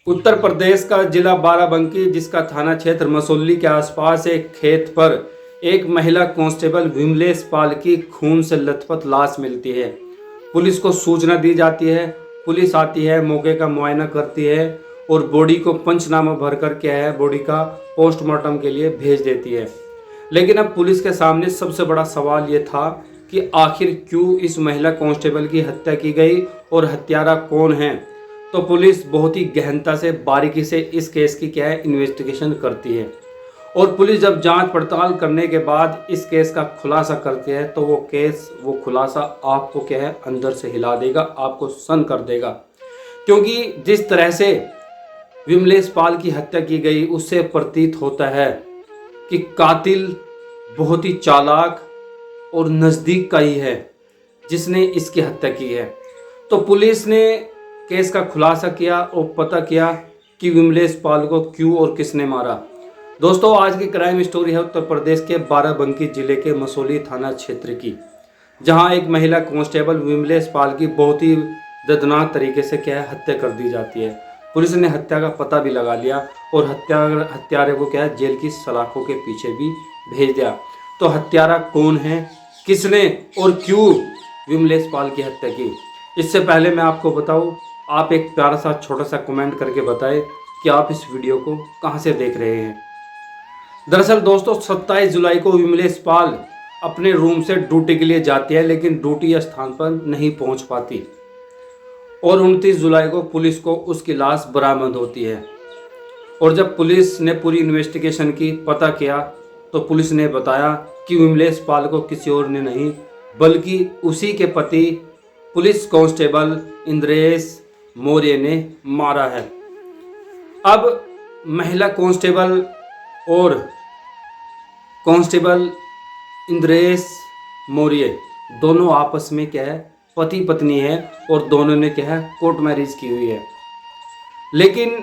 उत्तर प्रदेश का जिला बाराबंकी, जिसका थाना क्षेत्र मसौली के आसपास एक खेत पर एक महिला कांस्टेबल विमलेश पाल की खून से लथपथ लाश मिलती है। पुलिस को सूचना दी जाती है। पुलिस आती है, मौके का मुआयना करती है और बॉडी को पंचनामा भर कर क्या है, बॉडी का पोस्टमार्टम के लिए भेज देती है। लेकिन अब पुलिस के सामने सबसे बड़ा सवाल ये था कि आखिर क्यों इस महिला कांस्टेबल की हत्या की गई और हत्यारा कौन है। तो पुलिस बहुत ही गहनता से, बारीकी से इस केस की क्या है, इन्वेस्टिगेशन करती है। और पुलिस जब जांच पड़ताल करने के बाद इस केस का खुलासा करती है तो वो खुलासा आपको क्या है, अंदर से हिला देगा, आपको सन्न कर देगा। क्योंकि जिस तरह से विमलेश पाल की हत्या की गई उससे प्रतीत होता है कि कातिल बहुत ही चालाक और नज़दीक का ही है जिसने इसकी हत्या की है। तो पुलिस ने केस का खुलासा किया और पता किया कि विमलेश पाल को क्यों और किसने मारा। दोस्तों, आज की क्राइम स्टोरी है उत्तर प्रदेश के बाराबंकी जिले के मसौली थाना क्षेत्र की, जहां एक महिला कांस्टेबल विमलेश पाल की बहुत ही दर्दनाक तरीके से क्या है, हत्या कर दी जाती है। पुलिस ने हत्या का पता भी लगा लिया और हत्यारे को क्या है, जेल की सलाखों के पीछे भी भेज दिया। तो हत्यारा कौन है, किसने और क्यों विमलेश पाल की हत्या की, इससे पहले मैं आपको बताऊं, आप एक प्यारा सा छोटा सा कमेंट करके बताएं कि आप इस वीडियो को कहां से देख रहे हैं। दरअसल दोस्तों, 27 जुलाई को विमलेश पाल अपने रूम से ड्यूटी के लिए जाती है, लेकिन ड्यूटी स्थान पर नहीं पहुंच पाती और 29 जुलाई को पुलिस को उसकी लाश बरामद होती है। और जब पुलिस ने पूरी इन्वेस्टिगेशन की, पता किया, तो पुलिस ने बताया कि विमलेश पाल को किसी और ने नहीं बल्कि उसी के पति पुलिस कांस्टेबल इंद्रेश मौर्य ने मारा है। अब महिला कांस्टेबल और कांस्टेबल इंद्रेश मौर्य दोनों आपस में क्या है, पति पत्नी है और दोनों ने क्या है, कोर्ट मैरिज की हुई है। लेकिन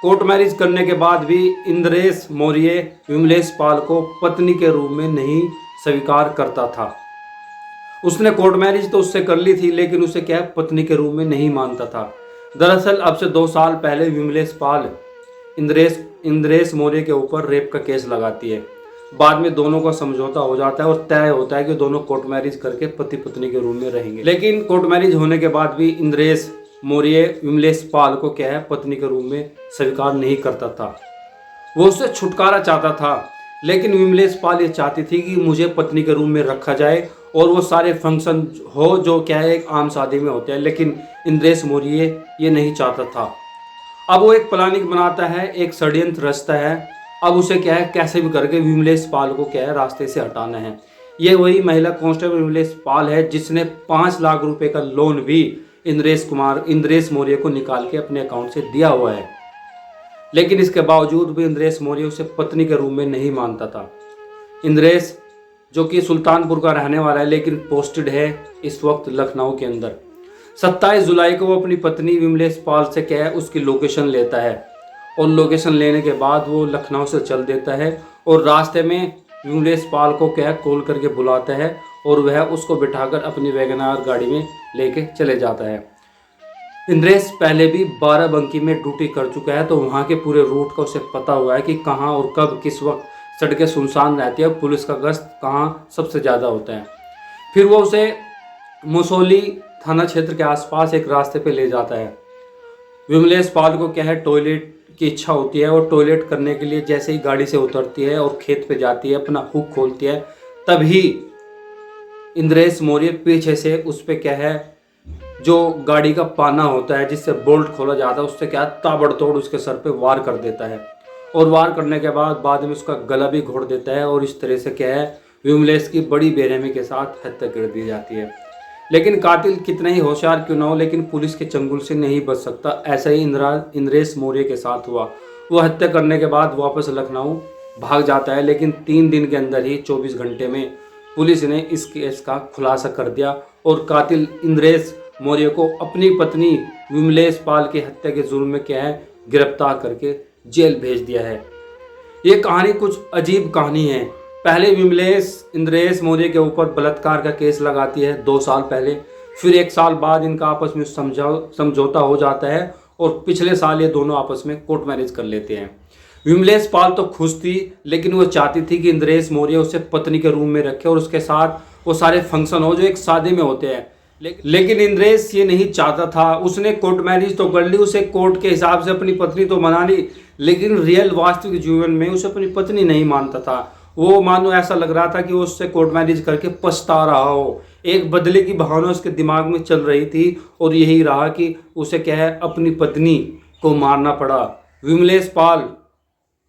कोर्ट मैरिज करने के बाद भी इंद्रेश मौर्य विमलेश पाल को पत्नी के रूप में नहीं स्वीकार करता था। उसने कोर्ट मैरिज तो उससे कर ली थी, लेकिन उसे क्या है, पत्नी के रूप में नहीं मानता था। दरअसल अब से 2 साल पहले विमलेश पाल इंद्रेश मौर्य के ऊपर रेप का केस लगाती है। बाद में दोनों का समझौता हो जाता है और तय होता है कि दोनों कोर्ट मैरिज करके पति पत्नी के रूप में रहेंगे। लेकिन कोर्ट मैरिज होने के बाद भी इंद्रेश मौर्य विमलेश पाल को क्या है, पत्नी के रूप में स्वीकार नहीं करता था। वो उससे छुटकारा चाहता था, लेकिन विमलेश पाल ये चाहती थी कि मुझे पत्नी के रूप में रखा जाए और वो सारे फंक्शन हो जो क्या है, एक आम शादी में होते हैं। लेकिन इंद्रेश मौर्य ये नहीं चाहता था। अब वो एक प्लानिंग बनाता है, एक षड्यंत्र रचता है। अब उसे क्या है, कैसे भी करके विमलेश पाल को क्या है, रास्ते से हटाना है। ये वही महिला कांस्टेबल विमलेश पाल है जिसने 5 लाख रुपए का लोन भी इंद्रेश मौर्य को निकाल के अपने अकाउंट से दिया हुआ है। लेकिन इसके बावजूद भी इंद्रेश मौर्य उसे पत्नी के रूप में नहीं मानता था। इंद्रेश, जो कि सुल्तानपुर का रहने वाला है, लेकिन पोस्टेड है इस वक्त लखनऊ के अंदर, 27 जुलाई को वो अपनी पत्नी विमलेश पाल से क्या है, उसकी लोकेशन लेता है और लोकेशन लेने के बाद वो लखनऊ से चल देता है और रास्ते में विमलेश पाल को क्या है, कॉल करके बुलाता है और वह उसको बिठाकर अपनी वैगनआर गाड़ी में लेके चले जाता है। इंद्रेश पहले भी बाराबंकी में ड्यूटी कर चुका है, तो वहाँ के पूरे रूट का उसे पता हुआ है कि कहाँ और कब किस वक्त सड़कें सुनसान रहती है, पुलिस का गश्त कहाँ सबसे ज़्यादा होता है। फिर वो उसे मसौली थाना क्षेत्र के आसपास एक रास्ते पे ले जाता है। विमलेश पाल को क्या है, टॉयलेट की इच्छा होती है और टॉयलेट करने के लिए जैसे ही गाड़ी से उतरती है और खेत पे जाती है, अपना हुक खोलती है, तभी इंद्रेश मौर्य पीछे से उस पर क्या है, जो गाड़ी का पाना होता है जिससे बोल्ट खोला जाता है, उससे क्या है, ताबड़तोड़ उसके सर पे वार कर देता है। और वार करने के बाद में उसका गला भी घोट देता है और इस तरह से क्या है, विमलेश की बड़ी बेरहमी के साथ हत्या कर दी जाती है। लेकिन कातिल कितना ही होशियार क्यों ना हो, लेकिन पुलिस के चंगुल से नहीं बच सकता। ऐसा ही इंद्रेश मौर्य के साथ हुआ। वो हत्या करने के बाद वापस लखनऊ भाग जाता है, लेकिन 3 दिन के अंदर ही 24 घंटे में पुलिस ने इस केस का खुलासा कर दिया और कातिल इंद्रेश मौर्य को अपनी पत्नी विमलेश पाल की हत्या के जुर्म में क्या है, गिरफ्तार करके जेल भेज दिया है। ये कहानी कुछ अजीब कहानी है। पहले विमलेश इंद्रेश मौर्य के ऊपर बलात्कार का केस लगाती है 2 साल पहले, फिर 1 साल बाद इनका आपस में समझौता हो जाता है और पिछले साल ये दोनों आपस में कोर्ट मैरिज कर लेते हैं। विमलेश पाल तो खुश थी, लेकिन वो चाहती थी कि इंद्रेश मौर्य उसे पत्नी के रूम में रखे और उसके साथ वो सारे फंक्शन हो जो एक शादी में होते हैं। लेकिन इंद्रेश ये नहीं चाहता था। उसने कोर्ट मैरिज तो कर ली, उसे कोर्ट के हिसाब से अपनी पत्नी तो बना ली, लेकिन रियल वास्तविक जीवन में उसे अपनी पत्नी नहीं मानता था। वो मानो ऐसा लग रहा था कि वो उससे कोर्ट मैरिज करके पछता रहा हो। एक बदले की भावना उसके दिमाग में चल रही थी और यही रहा कि उसे क्या है, अपनी पत्नी को मारना पड़ा। विमलेश पाल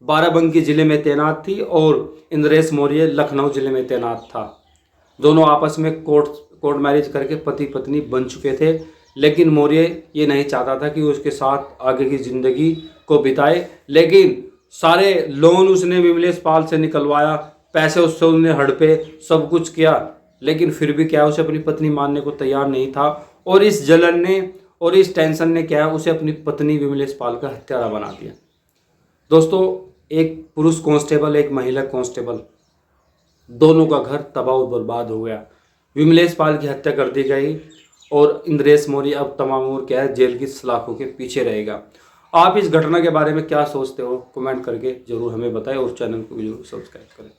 बाराबंकी जिले में तैनात थी और इंद्रेश मौर्य लखनऊ जिले में तैनात था। दोनों आपस में कोर्ट मैरिज करके पति पत्नी बन चुके थे, लेकिन मौर्य ये नहीं चाहता था कि उसके साथ आगे की ज़िंदगी को बिताए। लेकिन सारे लोन उसने विमलेश पाल से निकलवाया, पैसे उससे उसने हड़पे, सब कुछ किया, लेकिन फिर भी क्या उसे अपनी पत्नी मानने को तैयार नहीं था। और इस जलन ने और इस टेंशन ने क्या उसे अपनी पत्नी विमलेश पाल का हत्यारा बना दिया। दोस्तों, एक पुरुष कांस्टेबल, एक महिला कांस्टेबल, दोनों का घर तबाह और बर्बाद हो गया। विमलेश पाल की हत्या कर दी गई और इंद्रेश मौर्य अब तमाम उम्र क्या है, जेल की सलाखों के पीछे रहेगा। आप इस घटना के बारे में क्या सोचते हो, कमेंट करके जरूर हमें बताएं और चैनल को भी जरूर सब्सक्राइब करें।